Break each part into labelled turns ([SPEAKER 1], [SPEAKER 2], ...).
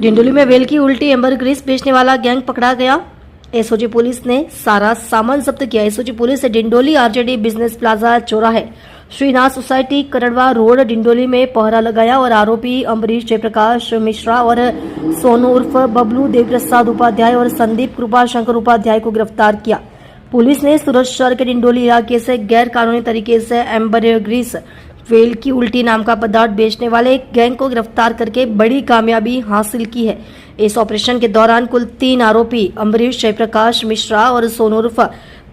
[SPEAKER 1] डिंडोली में वेल की उल्टी एम्बरग्रीस बेचने वाला गैंग पकड़ा गया। एसओजी पुलिस ने सारा सामान जब्त किया। SOG police Dindoli RJD business plaza चौराहे श्रीनाथ सोसाइटी करड़वा रोड डिंडोली में पहरा लगाया और आरोपी अम्बरीश जयप्रकाश मिश्रा और सोनू उर्फ बबलू देवप्रसाद उपाध्याय और संदीप कृपा शंकर उपाध्याय को गिरफ्तार किया। पुलिस ने सूरत शहर के डिंडोली इलाके से गैर कानूनी तरीके से एम्बरग्रीस वेल की उल्टी नाम का पदार्थ बेचने वाले एक गैंग को गिरफ्तार करके बड़ी कामयाबी हासिल की है। इस ऑपरेशन के दौरान कुल 3 आरोपी अम्बरीश जयप्रकाश मिश्रा और सोनू उर्फ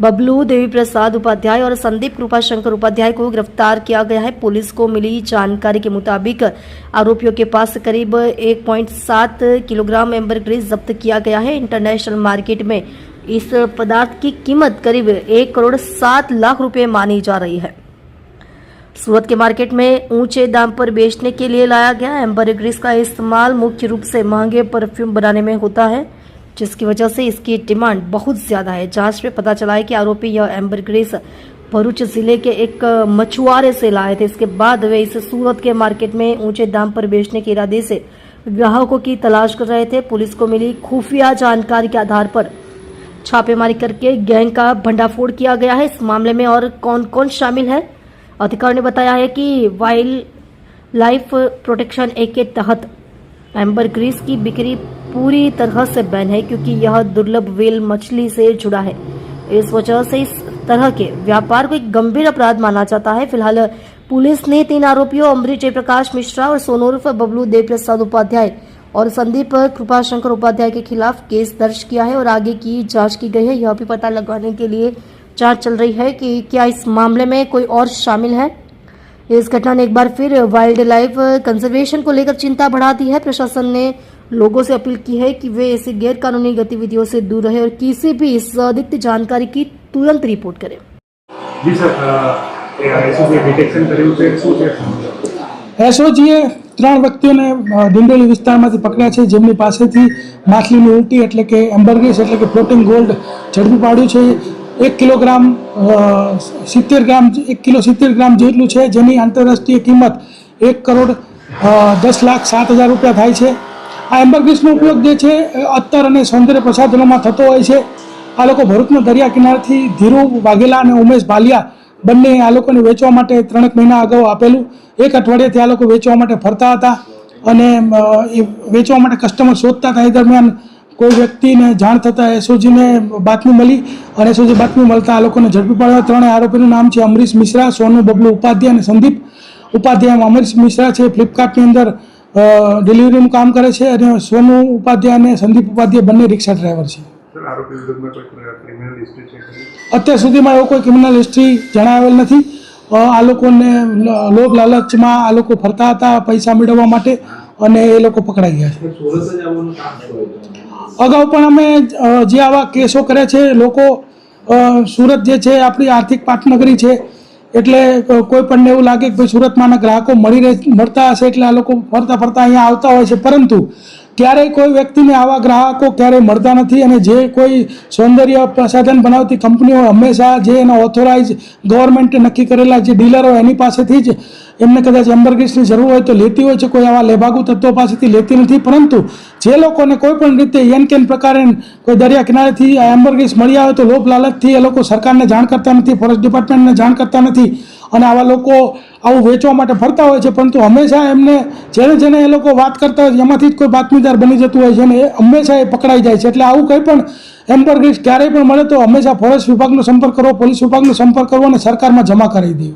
[SPEAKER 1] बबलू देवी प्रसाद उपाध्याय और संदीप कृपा शंकर उपाध्याय को गिरफ्तार किया गया है। पुलिस को मिली जानकारी के मुताबिक आरोपियों के पास से करीब 1.7 किलोग्राम एम्बरग्रीस जब्त किया गया है। इंटरनेशनल मार्केट में इस पदार्थ की कीमत करीब 1 करोड़ 7 लाख रुपए मानी जा रही है। सूरत के मार्केट में ऊंचे दाम पर बेचने के लिए लाया गया एम्बरग्रीस का इस्तेमाल मुख्य रूप से महंगे परफ्यूम बनाने में होता है, जिसकी वजह से इसकी डिमांड बहुत ज्यादा है। जांच में पता चला है कि आरोपी यह एम्बरग्रीस भरूच जिले के एक मछुआरे से लाए थे। इसके बाद वे इसे सूरत के मार्केट में ऊंचे दाम पर बेचने के इरादे से ग्राहकों की तलाश कर रहे थे। पुलिस को मिली खुफिया जानकारी के आधार पर छापेमारी करके गैंग का भंडाफोड़ किया गया है। इस मामले में और कौन कौन शामिल है, अधिकारी ने बताया है कि वाइल्ड लाइफ प्रोटेक्शन एक्ट के तहत एम्बरग्रीस की बिक्री पूरी तरह से बैन है, क्योंकि यह दुर्लभ व्हेल मछली से जुड़ा है। इस वजह से इस तरह के व्यापार को एक गंभीर अपराध माना जाता है। फिलहाल पुलिस ने 3 आरोपियों अम्बरीश जयप्रकाश मिश्रा और सोनू उर्फ बबलू देवप्रसाद उपाध्याय और संदीप कृपा शंकर उपाध्याय के खिलाफ केस दर्ज किया है और आगे की जांच की गई है। यह भी पता लगाने के लिए जांच चल रही है कि क्या इस मामले में कोई और शामिल है। इस घटना ने एक बार फिर वाइल्ड लाइफ कंजर्वेशन को लेकर चिंता बढ़ा दी है। प्रशासन ने लोगों से अपील की है कि वे ऐसी गैर कानूनी गतिविधियों से दूर रहे और किसी भी संदिग्ध जानकारी की तुरंत रिपोर्ट करें।
[SPEAKER 2] जी सर, एसओजी डिटेक्शन કર્યું છે શું છે?
[SPEAKER 3] એસઓજીએ 3 વ્યક્તિઓને ડિંડોલી વિસ્તારમાંથી પકડ્યા છે, જેમની પાસેથી માછલીની ઉલટી એટલે કે એમ્બરગ્રીસ એટલે કે ફ્લોટિંગ ગોલ્ડ ઝડપી પાડ્યું છે। 1 કિલોગ્રામ 70 ગ્રામ 1 કિલો 70 ગ્રામ જેટલું છે, જેની આંતરરાષ્ટ્રીય કિંમત 1 કરોડ 10 લાખ 7 હજાર રૂપિયા થાય છે। આ એમ્બરગ્રીસનો ઉપયોગ જે છે અત્તર અને સૌંદર્ય પ્રસાધનોમાં થતો હોય છે। આ લોકો ભરૂચના દરિયા કિનારેથી ધીરુ વાઘેલા અને ઉમેશ ભાલિયા બંને આ લોકોને વેચવા માટે 3 મહિના અગાઉ આપેલું। 1 અઠવાડિયાથી આ લોકો વેચવા માટે ફરતા હતા અને એ વેચવા માટે કસ્ટમર શોધતા હતા। એ દરમિયાન કોઈ વ્યક્તિને જાણ થતાં એસઓજીને બાતમી મળી અને એસઓજી બાતમી મળતા આ લોકોને ઝડપી પાડ્યા। 3 આરોપીનું નામ છે અમરીશ મિશ્રા, સોનુ બબલુ ઉપાધ્યાય અને સંદીપ ઉપાધ્યાય। અમરીશ મિશ્રા છે ફ્લિપકાર્ટની અંદર ડિલિવરીનું કામ કરે છે અને સોનુ ઉપાધ્યાય અને સંદીપ ઉપાધ્યાય બંને રિક્ષા ડ્રાઈવર છે।
[SPEAKER 2] સર, આરોપી વિરુદ્ધમાં કોઈ ક્રિમિનલ હિસ્ટ્રી છે ખરી?
[SPEAKER 3] અત્યાર સુધીમાં એવો કોઈ ક્રિમિનલ હિસ્ટ્રી જણાવેલ નથી। આ લોકોને લોભ લાલચમાં આ લોકો ફરતા હતા પૈસા મેળવવા માટે અને એ લોકો પકડાઈ ગયા છે। અગાઉ પણ અમે જે આવા કેસો કરે છે, લોકો સુરત જે છે આપણી આર્થિક પાટનગરી છે, એટલે કોઈ પણને એવું લાગે કે ભાઈ સુરતમાંના ગ્રાહકો મળતા હશે એટલે આ લોકો ફરતા ફરતા અહીંયા આવતા હોય છે, પરંતુ ક્યારેય કોઈ વ્યક્તિને આવા ગ્રાહકો ક્યારેય મળતા નથી। અને જે કોઈ સૌંદર્ય પ્રસાધન બનાવતી કંપનીઓ હંમેશા જે એના ઓથોરાઇઝ ગવર્મેન્ટે નક્કી કરેલા જે ડીલરો એની પાસેથી જ એમને કદાચ એમ્બરગ્રીસની જરૂર હોય તો લેતી હોય છે, કોઈ આવા લેભાગુ તત્વો પાસેથી લેતી નથી। પરંતુ જે લોકોને કોઈ પણ રીતે એન કેન પ્રકારે કોઈ દરિયા કિનારેથી આ એમ્બરગ્રીસ મળી આવે તો લોભ લાલચથી એ લોકો સરકારને જાણ કરતા નથી, ફોરેસ્ટ ડિપાર્ટમેન્ટને જાણ કરતા નથી અને આવા લોકો આવું વેચવા માટે ફરતા હોય છે। પરંતુ હંમેશા એમને જેને એ લોકો વાત કરતા હોય એમાંથી જ કોઈ બાતમીદાર બની જતું હોય છે અને એ હંમેશા એ પકડાઈ જાય છે। એટલે આવું કંઈ પણ એમ્બરગ્રીસ ક્યારેય પણ મળે તો હંમેશા ફોરેસ્ટ વિભાગનો સંપર્ક કરવો, પોલીસ વિભાગનો સંપર્ક કરવો અને સરકારમાં જમા કરાવી દેવું।